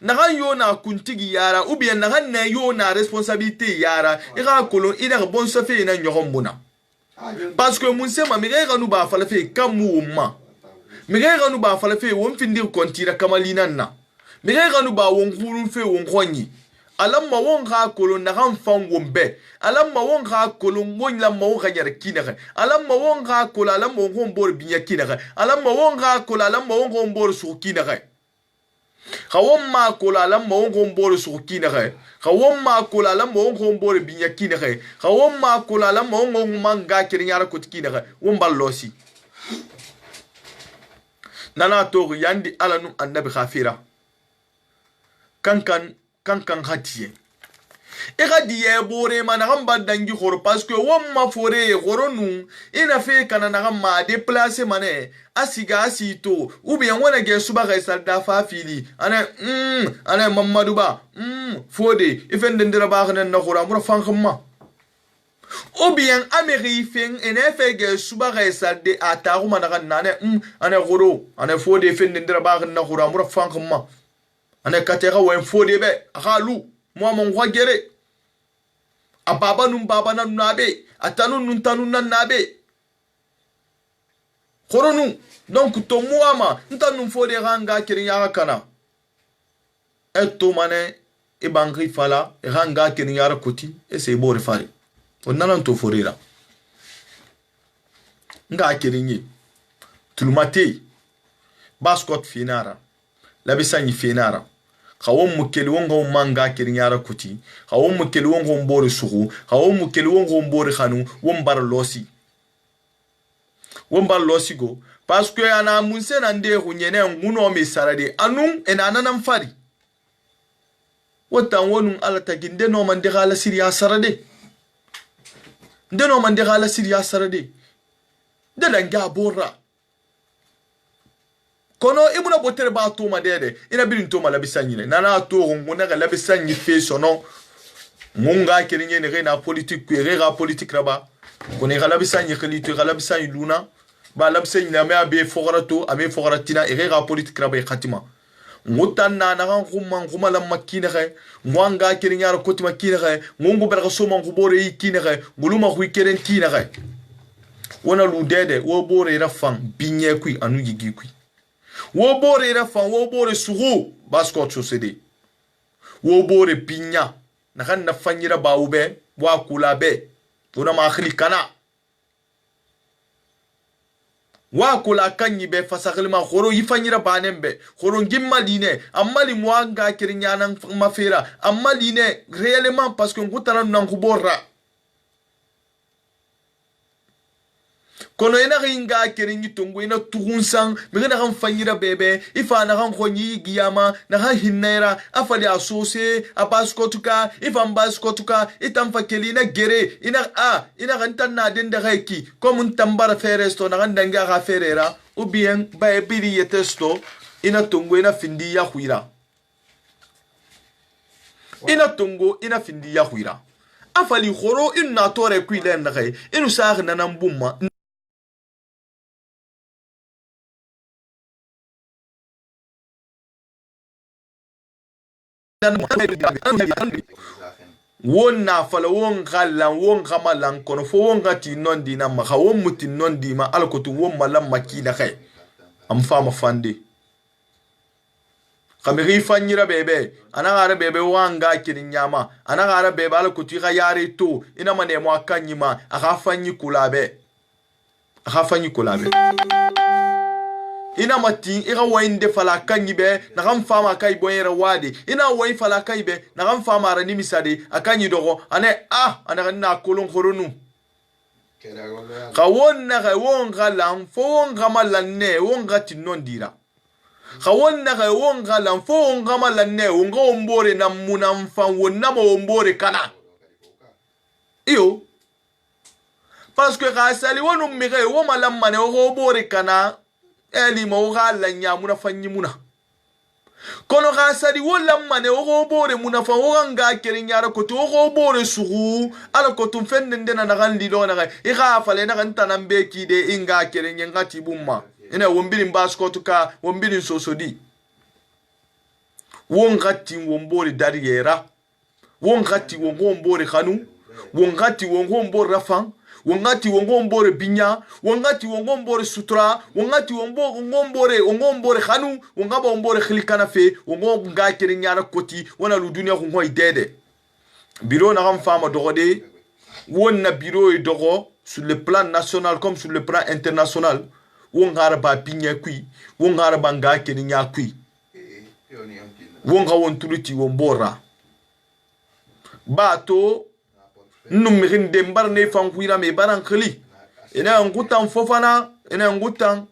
na yo na kuntigi yara ou bien na yo na responsabilité yara era kolon ina bon so fe na nyohombuna parce que mon sema migera nu ba fala fe kamu ma migera nu ba fala fe won findir kontira kamalina na migera nu ba won guru fe won khonyi alamma won ga kolon na han fan wombe alamma won ga kolon won la ma won ga yar kinaka alamma won ga kola alamma won bor binya kinaka alamma won ga kola alamma won bor su kinaka khawon ma kola alamma won bor su kinaka khawon ma kola alamma won bor binya kinaka khawon ma kola alamma won manga kirinyara kutkinaka won ballosi nana to yandi alanu annabi khafira kankan hatiye ega diye bore ma na gamba dangi khoro parce que womma fore khoro nu ina fe kana na gamba déplacer mané asiga asito ou bien wona ge suba ga salda fa fili ana mamadou ba fode ifende ndira ba khana na khora mura fan khama ou bien ameri fen ene fe ge suba ga salde ataru mana nane ana khoro ana fode ifende ndira ba khana na khora mura fan khama ana katera wen fode be khalu moi mon roi gere ababa num baba na nabe atanu nun tanu na nabe koronu donc to muama ntanu fode ranga kirin ya kana eto mane e bangri fala ranga kirin ya koti e se bore fare onanan to forira nga kirin yi tulmate baskot finara labisanyi finara khawon mukeli wongo manga kirnyara kuti khawon mukeli wongo mbore suhu khawon mukeli wongo mbore khanu wombar losi go parce que ana munse nande hunyene nguno me sarade anum enana fari wotan wonun ala taginde no man de gala siriya sarade ndeno man de gala siriya sarade de langa borra kono ibuna botere ba to ma dede ina birin to ma labisanyi ne nana to ngona ga labisanyi fe sono munga kirinye ne na politique ku rega politique raba kone ga labisanyi khalitu ga labisanyi luna ba labisanyi na me abe fograto ame fogratina rega politique raba khatima ngutan na na nguma la makina ga ngwanga kirinya ro kotima kina ga ngungu berga soma ngubore ikina ga nguluma ku keren kina ga wona lu dede wo bore rafan binye ku anu yigi ku wo bore rafan wo bore sugu baskot société wo bore pinya na kan na fanyira baube wa kula be wona ma khili kana wa kula kanyi be fasakli ma khoro yifanyira banembe khoro ngimma line amma li mwanga kirinya nan mafera amma line réellement parce que ngutana nan kubora kono ina ringa kiringi tungu ina tugunsan miga na kan fanyira bebe ifa na kan khonyi giyama na kan hinnaira afali asose abaskotuka ifa mbaskotuka itamfa kelina gere ina kan tanna denda gaiki comme ntambara feresto na kan danga ga ferera ou bien ba biri yetesto ina tungu ina findi ya huira ina tungu ina findi ya huira afali khoro inna tore kuilen na gai inu sa na nambumma won na fala won galan won gamalan kono fo won gati non dina ma ha won mutin non di ma alkotu won malam makina khay am fama fande kamiri fanyira bebe anagara bebe wanga kirin nyama anagara bebe alkotu ga yare to ina mane mo akanyima aga fanyi kulabe ina mati ira wainde fala kanyibe na kan fama kai boyera wade ina wai fala kaibe na kan fama rani misade akanyi dogo ana na kolon khoronu khawon na khawon galan fon gamalanne won gati nondira khawon na khawon galan fon gamalanne won go mbore na munamfa wonna mo mbore kana iyo parce que rasali wonu mire wo malam mane wo bore kana eli mo gala nyamuna fanyi muna kono gasadi wala mane o bore muna fa o nga kerinyara ko to o bore sugu ala ko tum fende na na gandi do na e ga fale na kan tanambe ki de inga kerinya ngati bumma ina wombiri mbasko to ka wombiri sosodi wongati wombori dariyera wongati wombori khanu wongati wombori rafan wongati wombore binya wongati wombore sutra wongati wombore khanu wongaba wombore khilikana fe wonga kirinyara koti wona lu dunia ko ngoy dede biro na ram fama dogode wonna biro e dogo sur le plan national comme sur le plan international wongara ba binya kui wongara banga kirinya kui wonga won tuluti wombora bato numirin dembar ne fankuira me baran khali ina ngutan fofana ina ngutan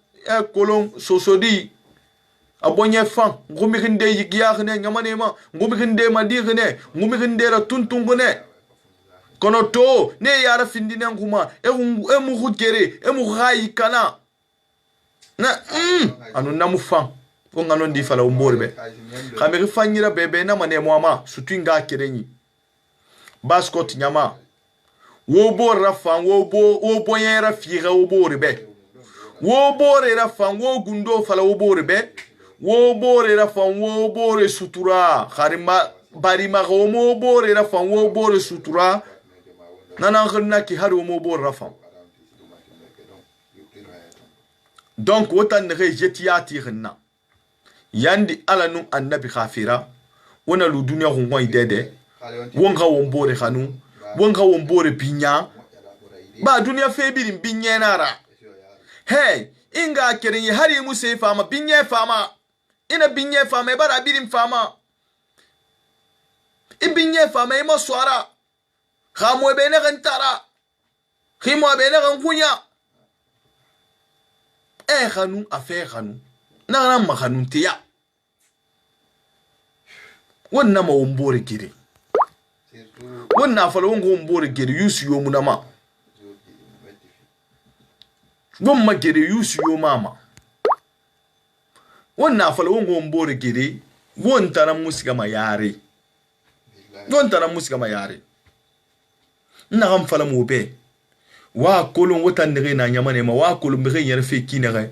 kolon sosodi abonye fan ngumi hinde yigiya hne nyamane ma ngumi hinde madi hne ngumi hinde ra tuntungune kono to ne yara findine nguma e mu hugere e mu hayi kana na anu namu fan ko ngano ndi fala umborbe kameri fanyira bebe na mane mwama sutinga kerenyi baskot nyama wo borra fan wo boyera figa wo borbe wo borera fan wo gundo fala wo borbe wo borera fan wo bore sutura harima barima go mo borera fan wo bore sutura nana khna ki har wo mo borra fan donc wotan ne jetiyati khna yandi alanu annabi khafira wona lu dunya ngoi dede wonga wombore khanu wonga wombore binya ba dunya febirin binye nara hey inga kerin hari musa fama binye fama ina binye fama bara birin fama ibinye fama imo swara khamo be na gantara khimo be na gankunya khanu afe khanu na ma khanu tiya wannan ma wombore gire wannan fala wongo wombore gire yusu yo munama won ma gire yusu yo mama wannan fala wongo wombore gire won tanan musika ma yare won tanan musika ma yare na gam fala mo be wa kolon wotan ne na nyamane ma wa kolon be yar fe kinere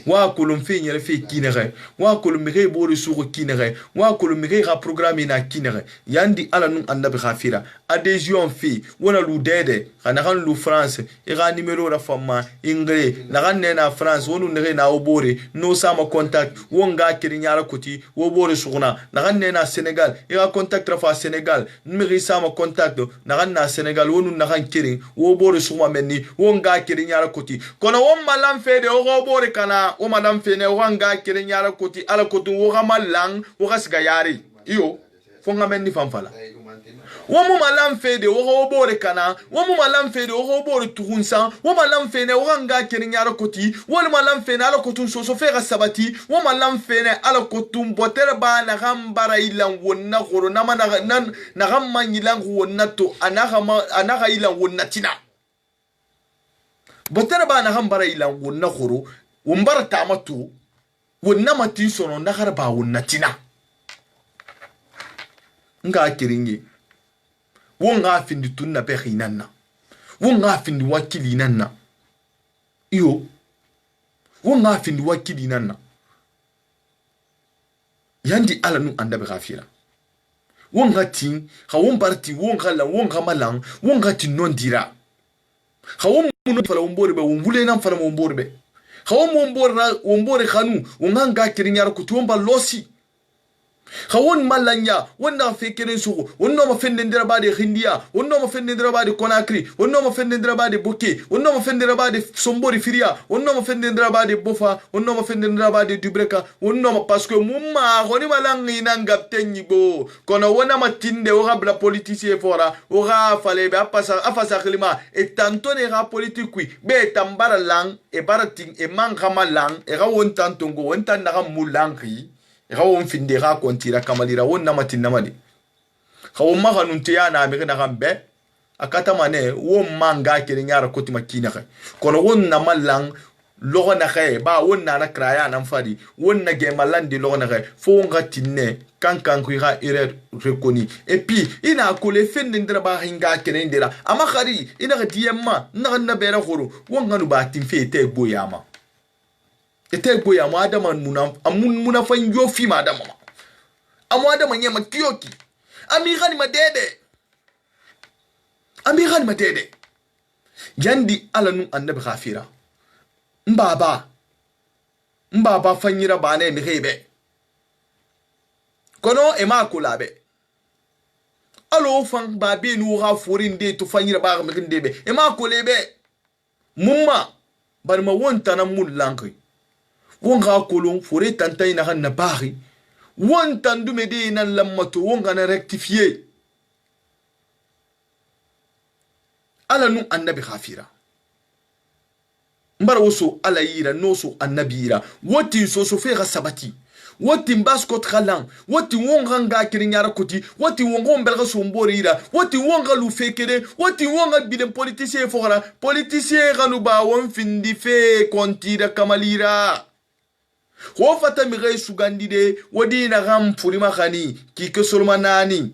wa kolon fe yar fe kinere wa kolon be bori suko kinere wa kolon be ga programme na kinere yandi ala nun annabi khafira adhesion fi wona lu dede kana kan lu france e ga numéro la fama ingre na kan ne na france wonu ne na obore no sama contact wonga kiri nyara kuti wo bori suguna na kan ne na senegal e ga contact rafa senegal numéro sama contact na kan na senegal wonu na kan kiri wo bori suguma menni wonga kiri nyara kuti kono won malam fede o go bori kana o madam fene wonga kiri nyara kuti ala kutu wo ga malang wo ga siga yari iyo fonga menni famfala womu malam fede wo bore kana womu malam fede wo bore tugunsa wo malam fene wo nga kiri nyara koti wo malam fene ala kotun so fera sabati wo malam fene ala kotun botere ba na gambara ilan wonna goro na na gamma ilan wonna to anaga ilan wonna tina botere ba na gambara ilan wonna goro wombara tamatu wonna matin sono na garba wonna tina nga kiringi wonga findi tunna be khinanna wonga findi wakili nanna iyo wonga findi wakili nanna yandi ala nu andabe khafira wonga tin khawon parti wonga la wonga malang wonga tin non dira khawon muno fala wombore be wombule nan fala wombore be khawon wombore khanu wonga nga kirinyar kutumba losi khawon malanya wonna fekere suko wonno ma fendendira bade khindia wonno ma fendendira bade konakri wonno ma fendendira bade boke wonno ma fendendira bade sombori firia wonno ma fendendira bade bofa wonno ma fendendira bade dubreka wonno ma parce que mumma goni malangi nangaptenyi bo kono wona matinde o rabla politicien fora o ga fale be afasa klima et tantone ga politique be tambara lang e barating e mangama lang e ga won tantongo won tan na mulangi rawon finde ga kontira kamalira wonna matin namali khawon ma ganun tiya na me na gambe akata mane won manga kire nyara koti makina kha kono wonna malang logo na khay ba wonna na kraya nan fadi wonna ge malandi logo na khay fo nga tinne kan ku ga ire reconi et puis ina ko le finde ndra ba hinga kire ndira ama khari ina ga diyamma na bera khoro wonga nu ba tin fete boyama ete boya mu adama muna fanyo fi ma adama amu adama nyema kiyoki amigani madede yandi alanu annabi khafira mbaba fanyira bane mi hebe kono e ma kulabe alo fan babe nu ha forinde to fanyira ba mi ndebe e ma kulebe mumma bar ma wonta na mullanki wonga kolon fore tantay na han na bari won tandu mede na lamato wonga na rectifier ala nu annabi khafira mbara woso ala yira no so annabira woti so fe ga sabati wati baskot khalan wati wonga nga kirinyara koti wati wonga mbelga somborira wati wonga lu fekere wati wonga bidem politicien fogara politicien ganu ba won findi fe kontira kamalira ho fata mi gay sugandide wadi na gam furima khani ki ke solmanani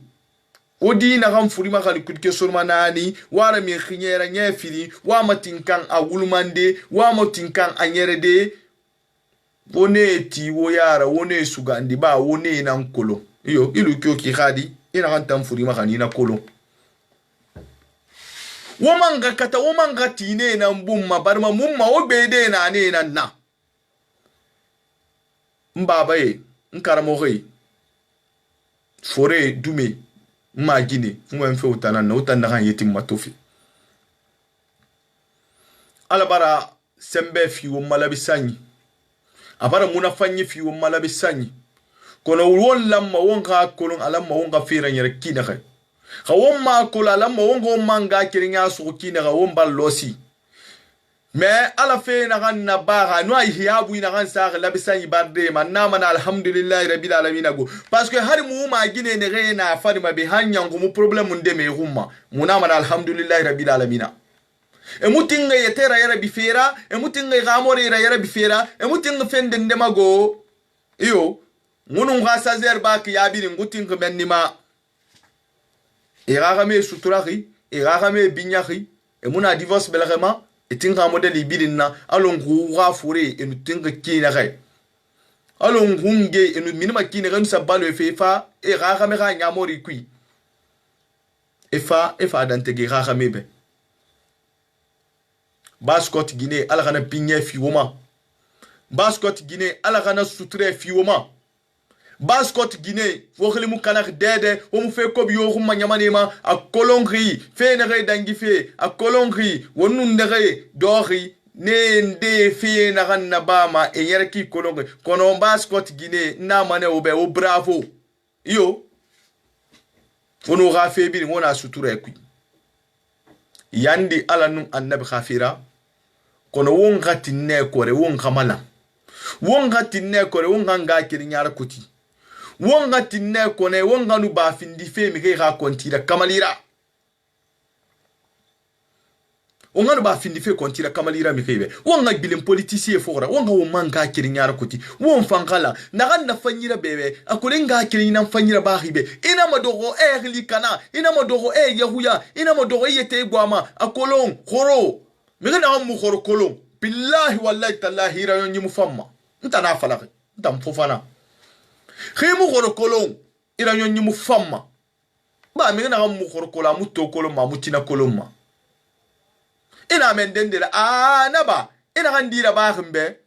wadi na gam furima khani ki ke solmanani wara mi khinyera nyefiri wa matinkan awulmande wa matinkan anyerede wone ti wo yara wone sugandi ba wone na nkolo iyo ilu kyo ki khadi ina kan tam furima khani na kolo womanga kata womanga tine na mbumma barma mumma obede na ne na mbaba ye nkaramo re fore dume magine ngwen fe utana na utana kan yetim matofi alabara sembe fi wo malabisanyi abara munafanyi fi wo malabisanyi kono won lamma won ka kolon alamma won ka fira nyere kina khay khawon ma kola lamma won go manga kirinya su kina ga won ballosi mais ala fe na kan na baga no ay hiabu ina kan sa labisanyi barde man na man alhamdulillah rabbil alamin go parce que har mu ma gine ne re na farima be hanya ngo mu problem ndeme humma muna man alhamdulillah rabbil alamin e mutinga yetera yara bifera e mutinga gamore yara bifera e mutinga fende ndemago iyo ngunu ngasa zerba ki yabiri ngutinga benima e ragame suturari e ragame binyari e muna divorce belrema e tinga model ibirina alongu rafure e nutinga kina kai alongu nge e nu minima kina kan sabalo e fefa e ragame ga nyamori kui e fa dantege ragame be baskot Guinée ala kana pinye fi woma baskot Guinée ala kana sutre fi woma baskot Guinée wokhli mu kana dede wo mu fe ko bi yo khuma nyamanema a kolongri fe ne re dangi fe a kolongri wonu ndere dori ne nde fe na ganna bama e yerki kolongri kono baskot Guinée na mane obe o bravo yo wono ga fe bi wona suture ku yandi ala nun annabi khafira kono wonga tinne kore wonga mala wonga tinne kore wonga nga kirinyara kuti wonga tinne kone wonga nu ba findi fe mi ga kontira kamalira wonga nu ba findi fe kontira kamalira mi kebe wonga bilim politicien fora wonga wo manga kirinyara kuti won fangala naga na fanyira bebe akore nga kirinyana fanyira ba hibe ina madogo ehli kana ina madogo yahuya ina madogo yete gwama akolon khoro migana mu khoro kolon billahi wallahi tallahi rayon yimu famma nta na falaki nta mfofana khimu khoro kolon ira yon yimu famma ba migana mu khoro kola mu to kolon ma mutina kolon ma ina men dendela naba ina gandira ba khimbe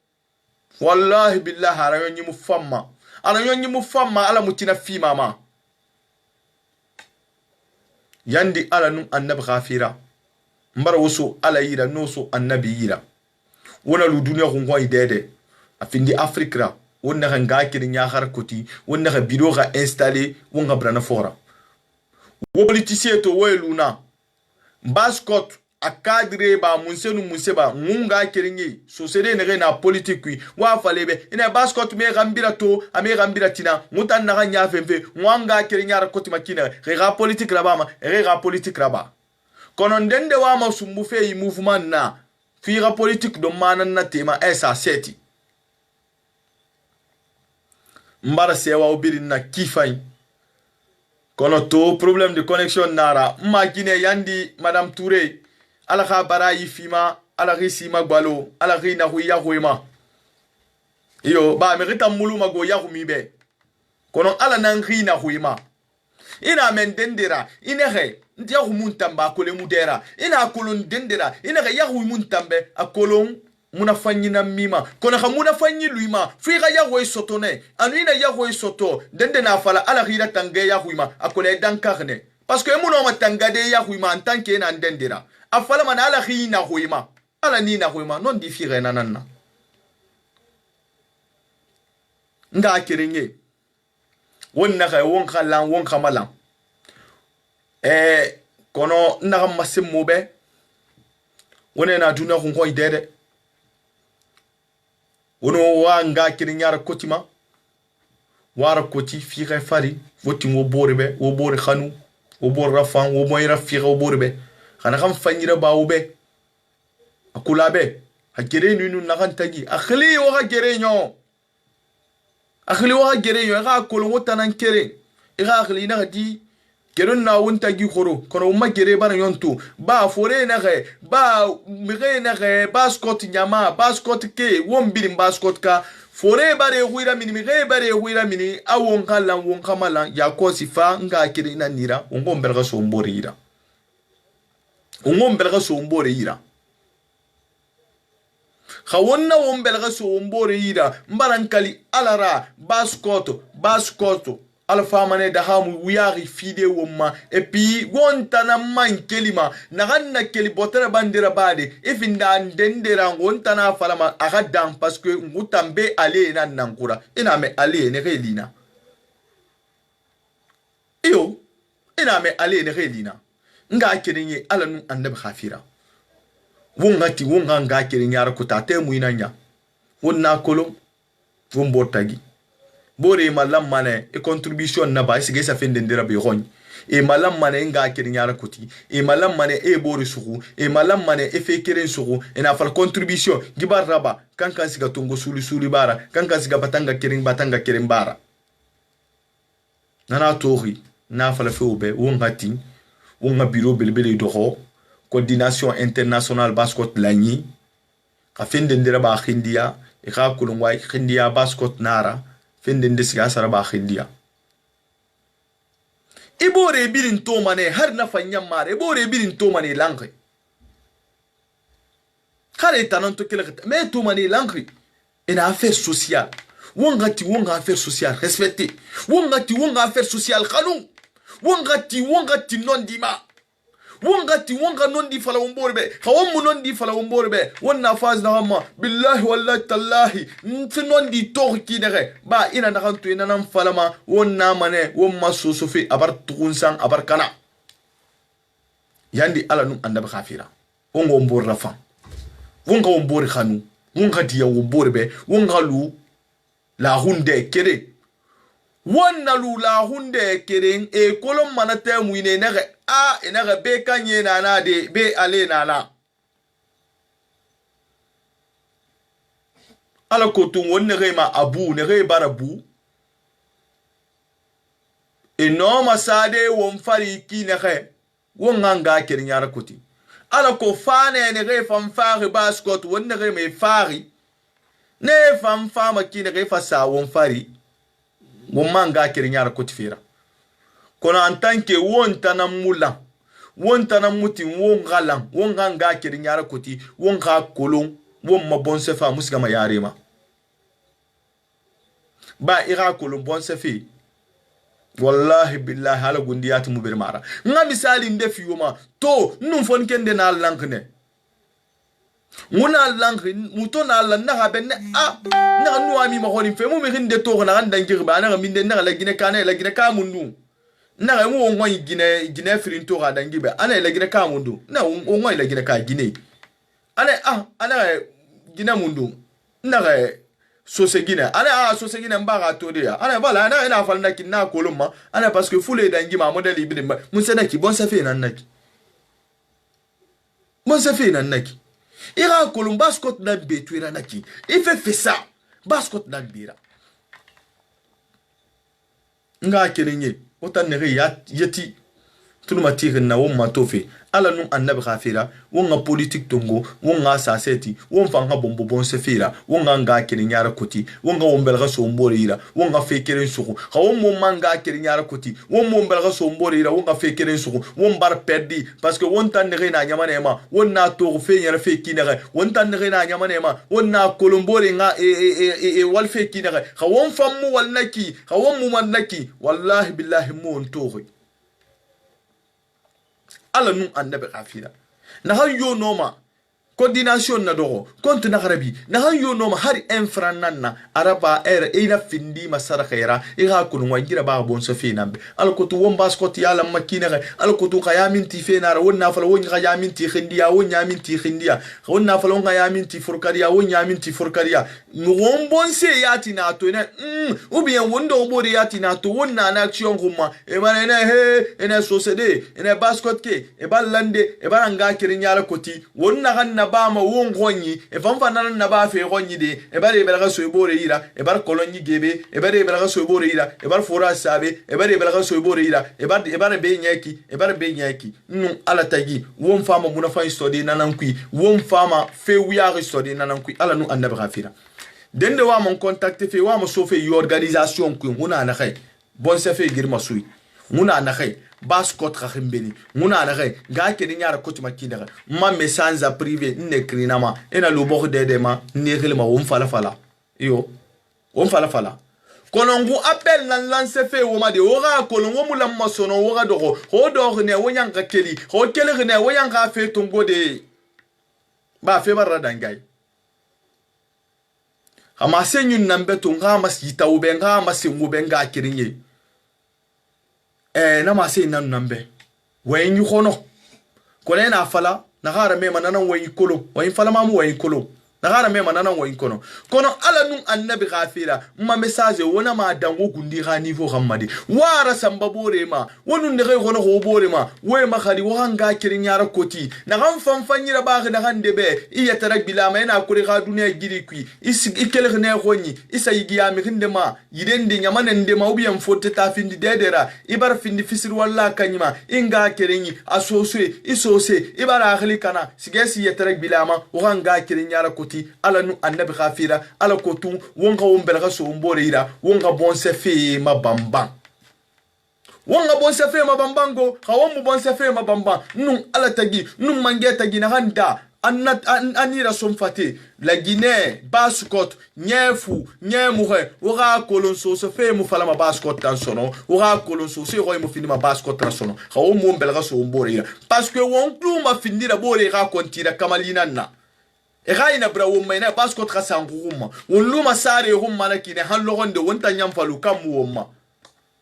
wallahi billahi rayon yimu famma ala yon yimu famma ala mutina fi mama yandi ala nun annab ghafira mbara woso ala yira noso annabi yira wona lu dunya ko ngoy dede afindi afrika wonna ga ngakiri nya har koti wonna ga biro ga installer wonga brana fora wo politicien to weluna baskot akadre ba munseba ngunga kiringi so sede ne na politique wa falebe ina baskot me gambira to ame gambira tina mutan na nya femfe nwanga kirinya ra koti makina ga politique rabama ga politique raba kono ndende wa masumbu fe yi mouvement na fi ga politique do manan na tema esa seti mbara sewa obirin na kifai kono to problème de connexion nara makine yandi madame Touré ala kha barayi fima ala risima gbalo ala rina huya huima iyo ba merita muluma go ya humibe kono ala nan rina huima ina men dendera ina he ndia humuntamba kole mudera ina kolon dendera ina ga ya humuntambe akolon muna fanyi na mima kono kha muna fanyi luima figa ya hoy sotone anu ina ya hoy soto dende na fala ala rina tange ya huima akole dankarne parce que muno matangade ya huima en tant que na dendera afala man ala khina huima ala ni na huima non diffire nanana nga kiringe wonna ga won khalan won khamala kono na masim mobe wona na duna ko ngoy dede wono wa nga kirinyara kotima wara koti fi fari voti wo borbe wo bor khanu wo bor rafan wo moyra fi wo borbe khana kham fanyira ba wo be akula be hakere nunu na kan tagi akhli wa gere nyo akhli wa gere nyo ga kolo wota nan kere ga akhli na di keron na won tagi khoro kono ma gere bar yontu ba fore na ge ba mire na ge ba scott nyama ba scott ke won birim ba scott ka fore bare huira mini mire bare huira mini awon kala won kamala ya ko sifa nga kire na nira ongo mbelga so mborira ongo mbelga so mborira khawonna won belga so mborira mbarankali alara ba scott alfa mane da hamu wiyari fide woma epi gontana man kelima naganna keli botara bandira bade ifinda ndendera gontana falama agadan parce que ngutambe ale na nankura ina me ale ne relina iyo ina me ale ne relina nga kirinye alanu annabi khafira wongati wonga nga kirinye arakuta te muinanya wonna kolom wombotagi bore malam mane e contribution na ba sige sa fende ndira be hon e malam mane nga kirinyara kuti e malam mane e bore suku e malam mane e fe kirin suku e na fal contribution gibar raba kankan siga tongo suli bara kankan siga batanga kirin bara nana tori na fala fe obe wongati wonga bureau belbele doho coordination international basket lani ka fende ndira ba khindia e ka kulungwai khindia basket nara fende ndesi asara ba khindia ibore birin to mane har na fanyam mare ibore birin to mane lankri kare tanan to kila mais to mane lankri ina affaire sociale wongati wonga affaire sociale respecté wongati wonga affaire sociale khanu wongati non dima wongati wonga non di fala womborbe khawmu non di fala womborbe wonna faz na hamma billahi wallahi tallahi non di torki dere ba ina na kantu ina nan falama wonna mane womma sosofi abar tukunsan abar kana yandi ala num andaba khafira wongo wombor rafa wonga wombor khanu wonga diya womborbe wonga lu la hunde kere wonna lu la hunde kere e kolom manate muine nege a inaga be kanye nana de be ale nana ala kotung wonne ma abu ne barabu e no masade won fari ki ne ge won nganga kirnyara kuti ala ko fane ne fam fari baskot wonne me fari ne fam fama ki ne fa sa won fari won manga kirnyara kuti fira kono en tant que wontana mula wontana muti wongalan wonganga kirinyara kuti wonga kolon won ma bon sefa musga ma yarema ba ira kolon bon sefi wallahi billahi hala gundiyatu mubir mara nga misali ndefi yoma to num fon kende na lankne muna lankri muto na lan na habenne a na nuami ma honi fe mu mi hinde to na ganda ngirba na minde na la gine kana la gine ka mundu na ngo ngoi gine frinto ga dangibe ana ila gine ka mundu na ngoi ila gine ka gine ana gine mundu na sose gine ana sose gine mbaga to de ana bala ana ina falna kinna kolumma ana parce que fule dangima model ibide mun sanaki bon safi nan naki bon safi nan naki ira kolumba scott na betuira naki ife fesa baskot na bira nga kerenye otan ne yati tuluma tirin na won matofe ala nun annabi khafira won politique tongo won saseti won fanga bombo bon sefira won nga kirin yara kuti won ga won belga so mborira won ga fekirin suku ha won mo manga kirin yara kuti won mo belga so mborira won ga fekirin suku won bar perdi parce que won tan ne na nyama ne ma won na to fe yara feki ne won tan ne na nyama ne ma won na kolombore nga wal feki ne ha won fammu wal naki ha won mu man naki wallahi billahi mo on to ala nun annabi khafira na har yo noma coordination na dogo compte na garabi na han yo no har infran nanna araba ina findi masara khaira iga kun wangira ba bon so finambe al kutu won baskot ya lam makina al kutu qayamin ti fena wonna fala won qayamin ti khindiya won yamin ti khindiya wonna fala won qayamin ti furkariya won yamin ti furkariya won bon se yati na to na ou bien wondo bore yati na to wonna na action gumma e manene he ene société ene baskot ke e ballande e baranga kirin yala koti wonna ganna ba ma won gonyi e fanfana na ba fe gonyi de e bare belaga so bore ira e bar kolonyi gebe e bare belaga so bore ira e bar fora sabe e bare belaga so bore ira e bare be nyaki nu ala tagi won fama muna fa study nanan kui won fama fe wiya study nanan kui ala nu annabi ghafira dende wa mon contacter fe wa mo so fe organisation kui huna na khay bon se fe girma sui huna na khay baskot khakhembeni muna na khay ga ke ni nyara koti makina ma message privé ne krinama ena lo bokh dede ma ne khilma won fala yo won fala konongu appel nan lance fe wo ma de ora kolongo mulam masono ora dogo ho do ne woyan ka keli ho kele ne woyan ka fe tongo de ba fe barra dangay ama senyun nambe tunga masita ubenga masingu benga kirinye na ma se nan nambe wayin yukono kone na fala na gara me manana wayin kolo wayin fala mamu wayin kolo na gara me manana wayin kono ala nun annabi ghafira ma message wona ma dango gundi ga niveau hammadi wara samba bore ma wonun ne gono ho bore ma we ma khadi wanga kirin yara koti na gam fanfanyira ba ga hande be iya tarak bilama ina kuri ga duniya giri kui ikele ne gonni isa yigiya mi hinde ma yidende nyamane nde ma ubiyan fotte ta findi dedera ibar findi fisir walla kanyima inga kirin asoswe isose ibara akhli kana sigesi yatarak bilama wanga kirin yara koti ala nu annabi ghafira ala kotu wonga wombelga so mbore ira wonga bonse fe mabamba wonga bonse fe mabambango hawamu bonse fe mabamba nun ala tagi nun mange tagi na handa anira somfate la Guinée baskot nyefu nyemure ora kolonso se fe mu fala ma baskot tan sono ora kolonso se roy mu finima baskot tan sono hawamu wombelga so mbore ira parce que won pluma finira bore ra kontira kamalina na ina bra wumma ina baskot khasanguma wuluma sare humma nakine hallogonde wonta nyamfalu kamu wumma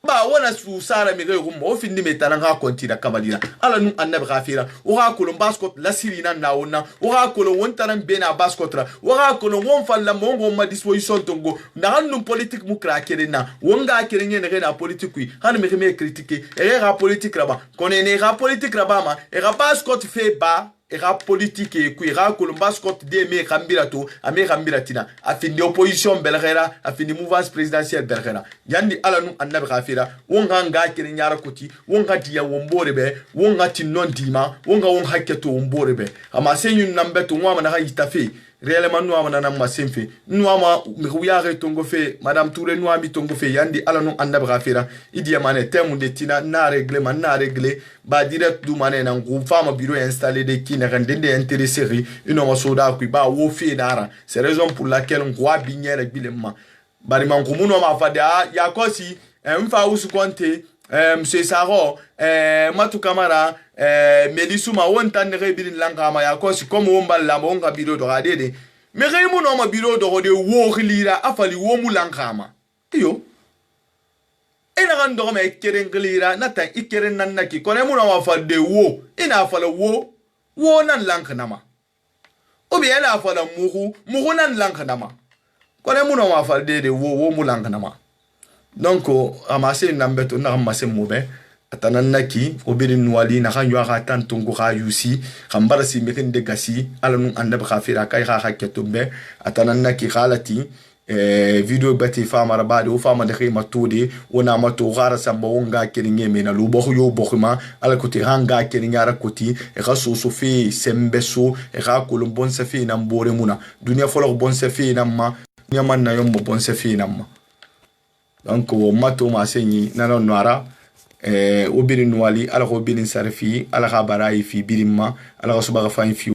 ba wana su sara mi humma o finni metana ga kontira kamalina ala nu annabi ghafira o ga kolon baskot la sirina na wonna o ga kolon wonta nan bena baskotra o ga kolon won falla mongo ma disposition tongo na hannu politique mu krakere na wonga kere ne na politique wi han mi me critiquer e ga politique raba konene ga politique raba ma e ga baskot fe ba era politique et kuira kolumbas côte de me khambira to ame khambira tina afindi opposition belghera afindi mouvance présidentielle belghera yandi alanu annabi khafira wonga nga kiri nyara kuti wonga dia wombore be wonga tinnon dima wonga won hakketo wombore be ama senyun nambeto ngwa na ha itafi réellement nous amana na masemfe nous ama miya tongo fe madame Touré nous ami tongo fe yandi alanu annabi ghafira idi amane temu de tina na régler ba direct du mané na groupe femme bureau installé de qui ne rendende intéressé une on soda ku ba wo fe dara c'est raison pour laquelle on croit bien régulièrement bari man ko muno ma fada ya kosi mfa usu konte monsieur Saro Matu Kamara Melisu ma wonta ne rebirin langa ma ya kosi comme womba la monga bureau do radede me reimu no ma bureau do de wo lira afali wo mu langa ma iyo ina gando me keren glira nata ikeren nan naki kone mu no ma fa de wo ina fala wo nan langa nama obi ina fala muhu nan langa nama kone mu no ma fa de wo mu langa nama donc amase nambeto na amase mobe atananaki obiri nwali na kan yuaka tantungu ka yusi khambara si mekin de gasi alanu andab khafira kai kha haketumbe atananaki khalati video bati fama rabade o fama de khima tudi ona mato gara samba wonga kiringe mena lu bokh yo bokhma ala kuti hanga kirinyara kuti e khaso so fi sembeso e kha kulumbon safi na mbore muna dunia folo bon safi na ma nyaman na yombo bon safi na ma donc mato ma senyi nana noara obiri nwali ala ko birin sarfi ala khabara fi birima ala ko subaga fa fi